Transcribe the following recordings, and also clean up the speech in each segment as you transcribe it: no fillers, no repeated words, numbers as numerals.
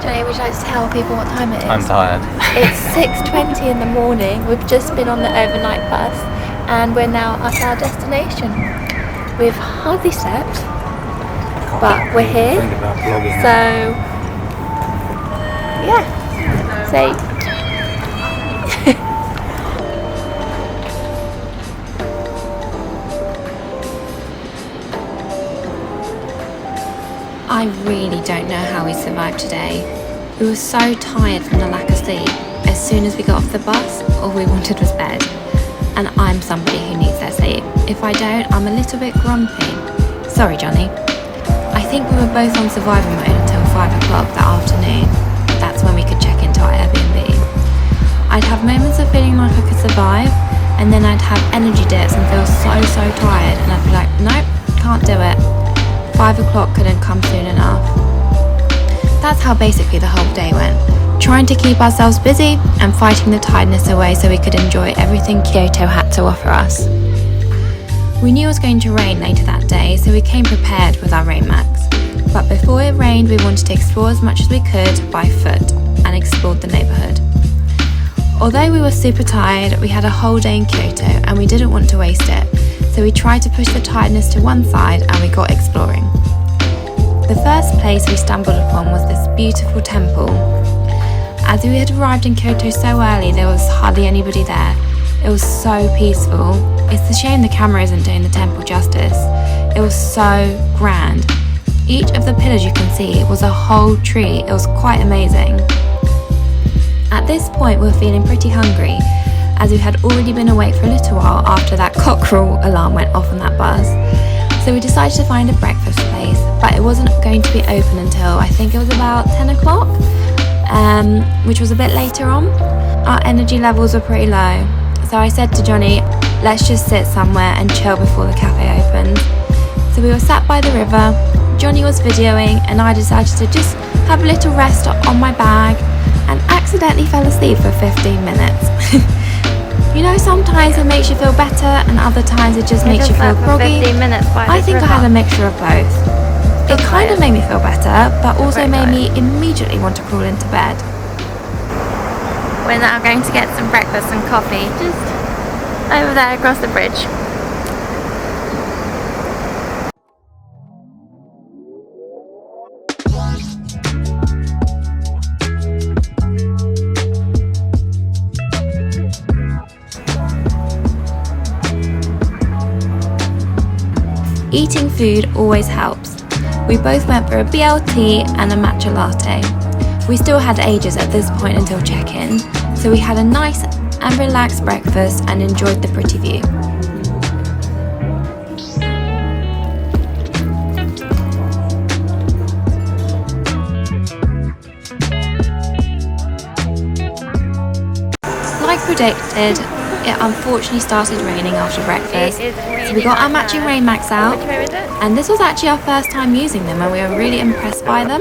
Johnny, would you like to tell people what time it is? I'm tired. It's 6:20 in the morning. We've just been on the overnight bus and we're now at our destination. We've hardly slept, but we're here. So, yeah. Say. I really don't know how we survived today. We were so tired from the lack of sleep. As soon as we got off the bus, all we wanted was bed. And I'm somebody who needs their sleep. If I don't, I'm a little bit grumpy. Sorry, Johnny. I think we were both on survival mode until 5 o'clock that afternoon. That's when we could check into our Airbnb. I'd have moments of feeling like I could survive, and then I'd have energy dips and feel so tired, and I'd be like, nope, can't do it. 5 o'clock couldn't come soon enough. That's how basically the whole day went, trying to keep ourselves busy and fighting the tiredness away so we could enjoy everything Kyoto had to offer us. We knew it was going to rain later that day, so we came prepared with our rain macs. But before it rained, we wanted to explore as much as we could by foot and explored the neighbourhood. Although we were super tired, we had a whole day in Kyoto and we didn't want to waste it. So we tried to push the tiredness to one side and we got exploring. The first place we stumbled upon was this beautiful temple. As we had arrived in Kyoto so early, there was hardly anybody there. It was so peaceful. It's a shame the camera isn't doing the temple justice. It was so grand. Each of the pillars you can see was a whole tree. It was quite amazing. At this point, we were feeling pretty hungry, as we had already been awake for a little while after that cockerel alarm went off on that bus. So we decided to find a breakfast place, but it wasn't going to be open until I think it was about 10 o'clock, which was a bit later on. Our energy levels were pretty low, so I said to Johnny, let's just sit somewhere and chill before the cafe opened. So we were sat by the river, Johnny was videoing, and I decided to just have a little rest on my bag and accidentally fell asleep for 15 minutes. You know, sometimes it makes you feel better and other times it just makes you feel groggy. I think I had a mixture of both. It kind of made me feel better, but also made me immediately want to crawl into bed. We're now going to get some breakfast and coffee just over there across the bridge. Eating food always helps. We both went for a BLT and a matcha latte. We still had ages at this point until check-in, so we had a nice and relaxed breakfast and enjoyed the pretty view. Like predicted, it unfortunately started raining after breakfast, so we got our matching rain macs out, and this was actually our first time using them and we were really impressed by them.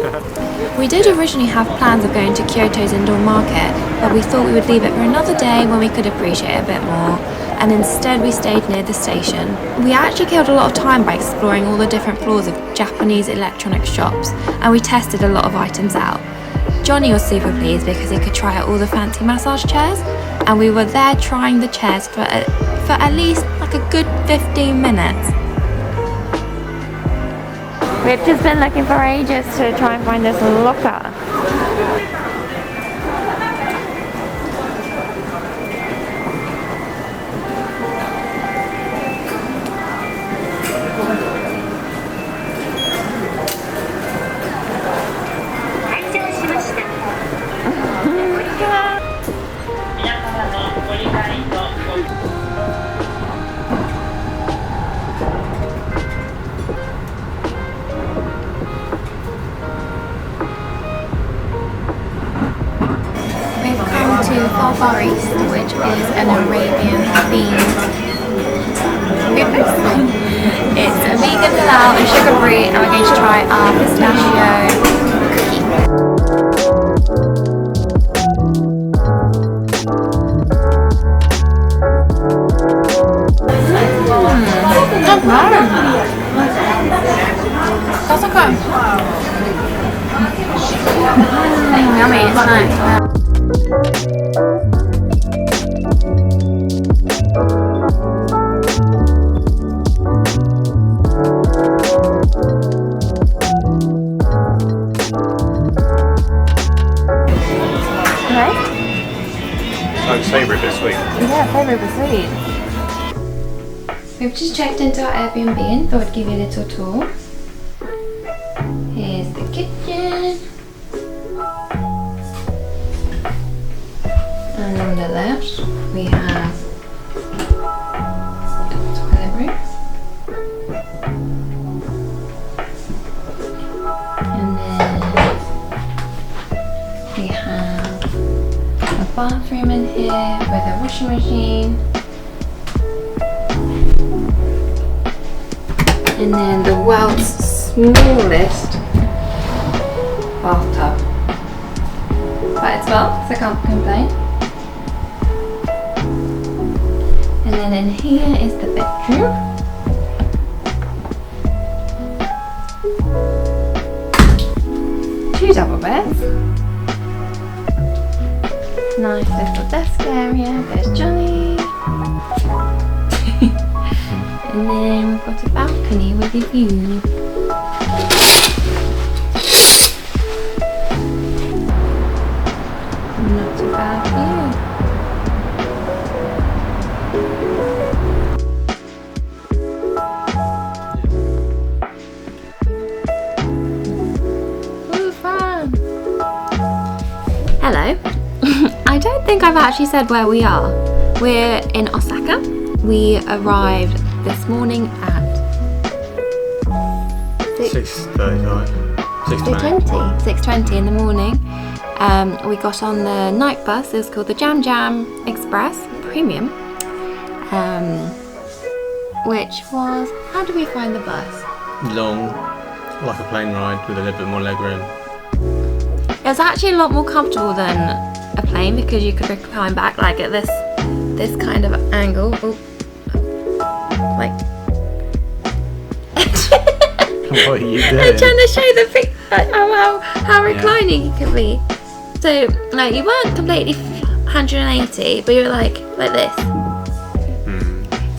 We did originally have plans of going to Kyoto's indoor market, but we thought we would leave it for another day when we could appreciate it a bit more, and instead we stayed near the station. We actually killed a lot of time by exploring all the different floors of Japanese electronic shops, and we tested a lot of items out. Johnny was super pleased because he could try out all the fancy massage chairs, and we were there trying the chairs for at least like a good 15 minutes. We've just been looking for ages to try and find this locker. Far East, which is an Arabian themed breakfast. It's a vegan halal and sugar free, and we're going to try our pistachio cookie. That's okay. Favourite this week. Yeah, favourite this week. We've just checked into our Airbnb and thought I'd give you a little tour. Here's the kitchen. And on the left we have the toilet room. And then we have a bathroom in here with a washing machine. And then the world's smallest bathtub. But it's well, so I can't complain. And then in here is the bedroom. Two double beds. Nice little desk area. There's Johnny. And then we've got a balcony with a view. Not too bad view. Ooh, fun! Hello. I don't think I've actually said where we are. We're in Osaka. We arrived this morning at 6:20 in the morning. We got on the night bus. It was called the Jam Jam Express Premium, which was, how did we find the bus? Long, like a plane ride with a little bit more legroom. It was actually a lot more comfortable than a plane because you could recline back like at this kind of angle. Ooh. Like What are you doing? I'm trying to show the how reclining you can be. So like you weren't completely 180, but you were like this.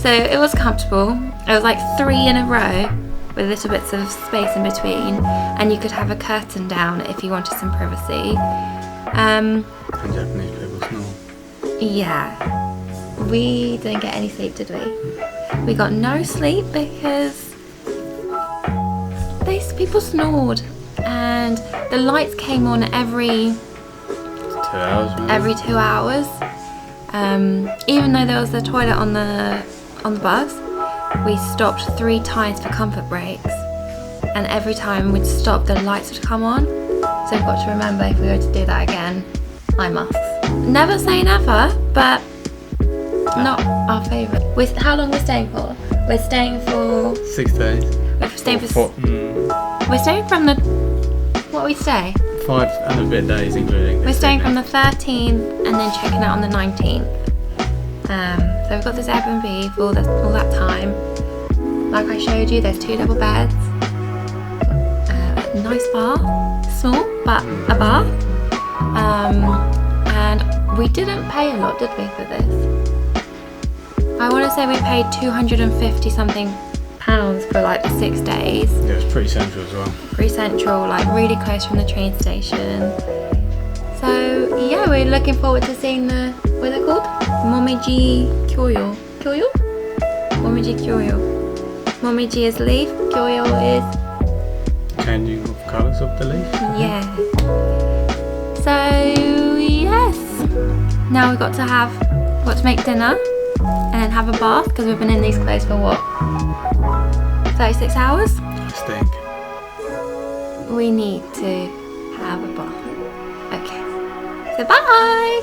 So it was comfortable. It was like 3 in a row with little bits of space in between, and you could have a curtain down if you wanted some privacy. And Japanese people snore. Yeah, we didn't get any sleep, did we? We got no sleep because people snored, and the lights came on every 2 hours. Maybe. Every 2 hours. Even though there was a toilet on the bus, we stopped 3 times for comfort breaks, and every time we'd stop, the lights would come on. So we've got to remember, if we were to do that again, eye masks. Never say never, but not our favourite. How long we're staying for? We're staying for 6 days. We're staying for. We're staying from the. What we stay? 5 and a bit days, including. We're staying from the 13th and then checking out on the 19th. So we've got this Airbnb for all that time. Like I showed you, there's 2 double beds, a nice bar, small but a bar, and we didn't pay a lot, did we, for this? I want to say we paid 250 something pounds for like the 6 days. Yeah, it was pretty central as well. Pretty central, like really close from the train station. So yeah, we're looking forward to seeing the, what are they called? Momiji Kyoyo. Kyoyo? Momiji Kyoyo. Momiji is leaf, Kyoyo is... Changing of colours of the leaf? Yeah. So yes. Now we've got to make dinner and then have a bath because we've been in these clothes for what? 36 hours? I think. We need to have a bath. Okay. So bye!